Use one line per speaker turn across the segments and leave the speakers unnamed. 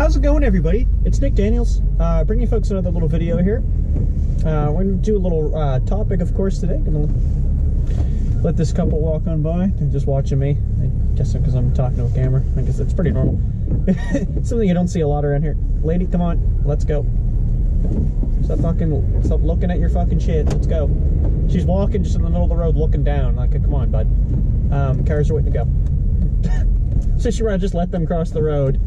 How's it going, everybody? It's Nick Daniels, bringing you folks another little video here. We're going to do a little topic, of course, today. Going to let this couple walk on by. They're just watching me. I guess because I'm talking to a camera. I guess it's pretty normal. Something you don't see a lot around here. Lady, come on, let's go. Stop looking at your fucking shit. Let's go. She's walking just in the middle of the road looking down. Like, come on, bud. Cars are waiting to go. So she rather just let them cross the road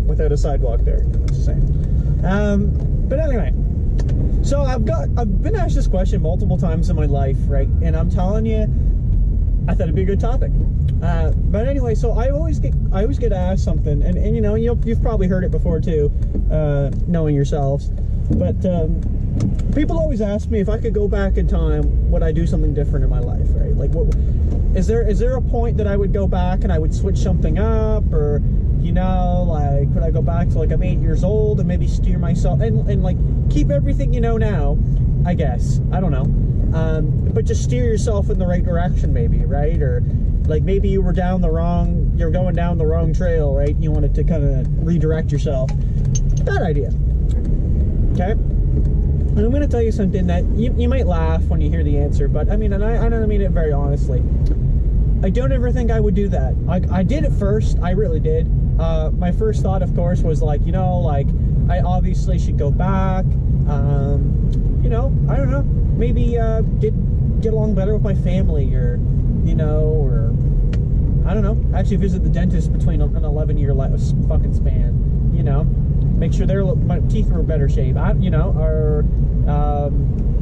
without a sidewalk there. That's the same. But anyway, so I've been asked this question multiple times in my life, right? And I'm telling you, I thought it'd be a good topic. But anyway, so I always get asked something, and you know, you've probably heard it before too, knowing yourselves. But people always ask me if I could go back in time, would I do something different in my life, right? Like, what is there a point that I would go back and I would switch something up, or you know, like, could I go back to like I'm 8 years old and maybe steer myself and like keep everything you know now, I guess, I don't know, but just steer yourself in the right direction, maybe, right? Or like maybe you're going down the wrong trail, right? You wanted to kind of redirect yourself. That idea. Okay. And I'm going to tell you something that you might laugh when you hear the answer, but I mean, and I don't mean it very honestly. I don't ever think I would do that. I did at first. I really did. My first thought, of course, was like, you know, like I obviously should go back. You know, I don't know. Maybe get along better with my family, or you know, or I don't know. Actually, visit the dentist between an 11-year fucking span. You know, make sure my teeth were in better shape. You know, or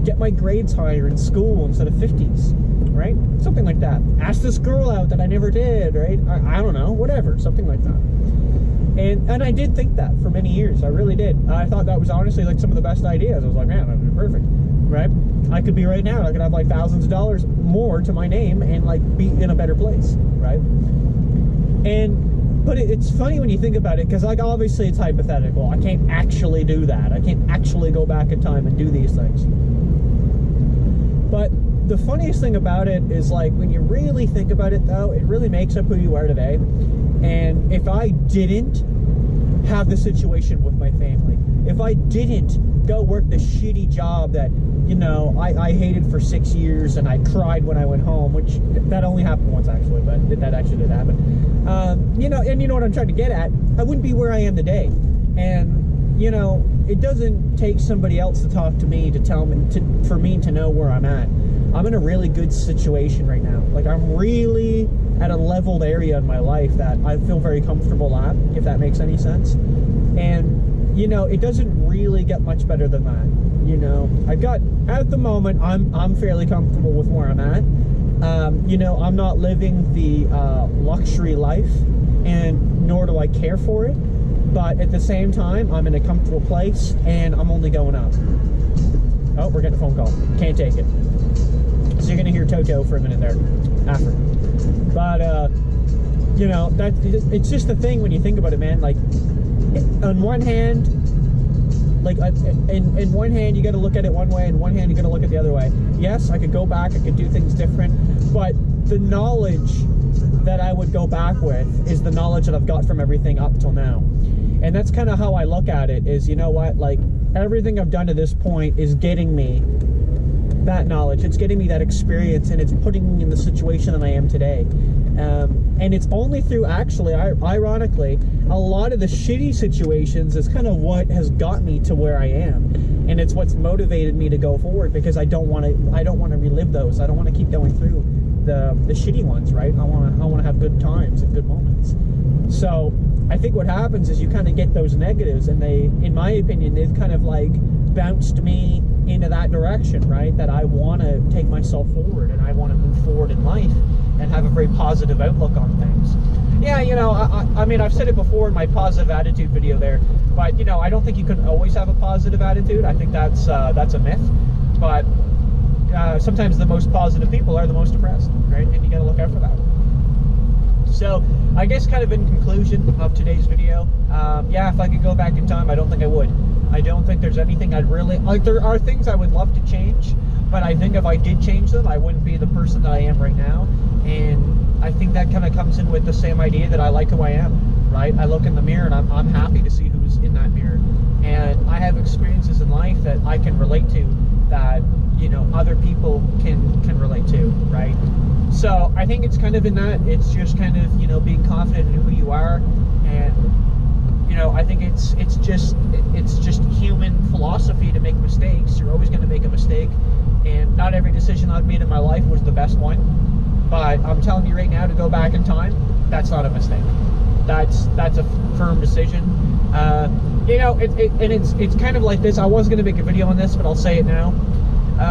get my grades higher in school instead of 50s. Right? Something like that. Ask this girl out that I never did, right? I don't know, whatever, something like that. And I did think that for many years. I really did. I thought that was honestly like some of the best ideas. I was like, man, that would be perfect, right? I could be right now. I could have like thousands of dollars more to my name and like be in a better place, right? But it's funny when you think about it, because like obviously it's hypothetical. I can't actually do that. I can't actually go back in time and do these things. But the funniest thing about it is, like, when you really think about it, though, it really makes up who you are today. And if I didn't have the situation with my family, if I didn't go work the shitty job that, you know, I hated for 6 years and I cried when I went home, which that only happened once actually, but that actually did happen. You know, and you know what I'm trying to get at, I wouldn't be where I am today. And, you know, it doesn't take somebody else to talk to me to tell me, for me to know where I'm at. I'm in a really good situation right now. Like, I'm really at a leveled area in my life that I feel very comfortable at, if that makes any sense. And, you know, it doesn't really get much better than that. You know, at the moment, I'm fairly comfortable with where I'm at. You know, I'm not living the luxury life, and nor do I care for it. But at the same time, I'm in a comfortable place, and I'm only going up. Oh, we're getting a phone call. Can't take it. So you're gonna hear Toto for a minute there, after. But you know, it's just the thing when you think about it, man. Like, on one hand, like in one hand you got to look at it one way, and one hand you got to look at the other way. Yes, I could go back, I could do things different, but the knowledge that I would go back with is the knowledge that I've got from everything up till now. And that's kind of how I look at it, is, you know what, like, everything I've done to this point is getting me that knowledge, it's getting me that experience, and it's putting me in the situation that I am today. And it's only through, actually, ironically, a lot of the shitty situations is kind of what has got me to where I am, and it's what's motivated me to go forward, because I don't want to relive those. I don't want to keep going through the shitty ones, right? I want to have good times and good moments. So I think what happens is you kind of get those negatives, and they, in my opinion, they've kind of like bounced me into that direction, right? That I want to take myself forward, and I want to move forward in life and have a very positive outlook on things. Yeah, you know, I mean, I've said it before in my positive attitude video there, but, you know, I don't think you can always have a positive attitude. I think that's a myth. But sometimes the most positive people are the most depressed, right? And you got to look out for that. So I guess kind of in conclusion of today's video, yeah, if I could go back in time, I don't think I would. I don't think there's anything I'd really, like, there are things I would love to change, but I think if I did change them, I wouldn't be the person that I am right now. And I think that kind of comes in with the same idea that I like who I am. right? I look in the mirror and I'm happy to see who's in that mirror. And I have experiences in life that I can relate to that, you know, other people can relate to, right? So I think it's kind of in that, it's just kind of, you know, being confident in who you are. And, you know, I think it's just human philosophy to make mistakes. You're always going to make a mistake. And not every decision I've made in my life was the best one. But I'm telling you right now, to go back in time, that's not a mistake. That's a firm decision. You know, it's kind of like this. I was going to make a video on this, but I'll say it now.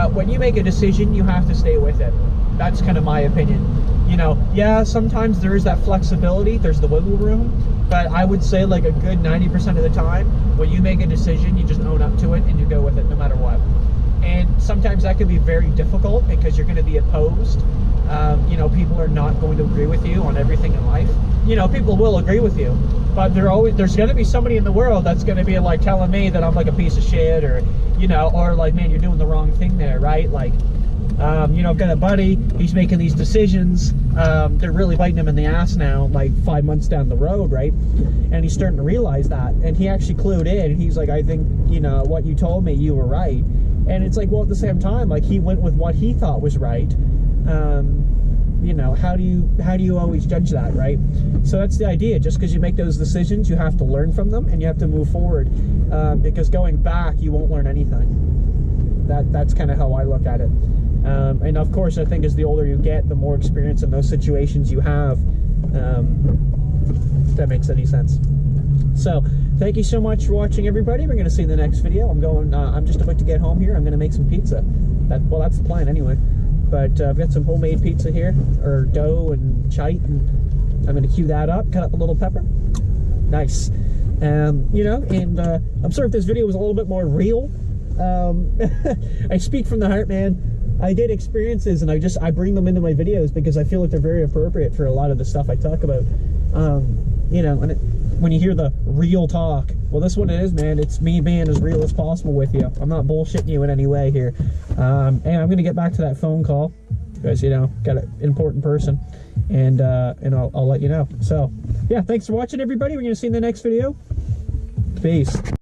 When you make a decision, you have to stay with it. That's kind of my opinion. You know, yeah, sometimes there is that flexibility, there's the wiggle room, but I would say like a good 90% of the time, when you make a decision, you just own up to it and you go with it no matter what. And sometimes that can be very difficult because you're going to be opposed. You know, people are not going to agree with you on everything in life. You know, people will agree with you, but there's going to be somebody in the world that's going to be like telling me that I'm like a piece of shit, or, you know, or like, man, you're doing the wrong thing there, right? Like, you know, I've got a buddy, he's making these decisions, they're really biting him in the ass now, like 5 months down the road, right? And he's starting to realize that, and he actually clued in, and he's like, I think, you know, what you told me, you were right. And it's like, well, at the same time, like, he went with what he thought was right. You know, how do you always judge that, right? So that's the idea. Just because you make those decisions, you have to learn from them and you have to move forward, because going back, you won't learn anything. That's kind of how I look at it. And of course, I think as the older you get, the more experience in those situations you have, if that makes any sense. So thank you so much for watching, everybody. We're going to see you in the next video. I'm just about to get home here. I'm going to make some pizza. Well, that's the plan anyway. But I've got some homemade pizza here, or dough and chite, and I'm going to cue that up, cut up a little pepper. Nice. You know, and I'm sorry if this video was a little bit more real. I speak from the heart, man. I get experiences and I bring them into my videos because I feel like they're very appropriate for a lot of the stuff I talk about. You know, when you hear the real talk, well, this one it is, man. It's me being as real as possible with you. I'm not bullshitting you in any way here. And I'm going to get back to that phone call because, you know, got an important person, and I'll let you know. So, yeah, thanks for watching, everybody. We're going to see you in the next video. Peace.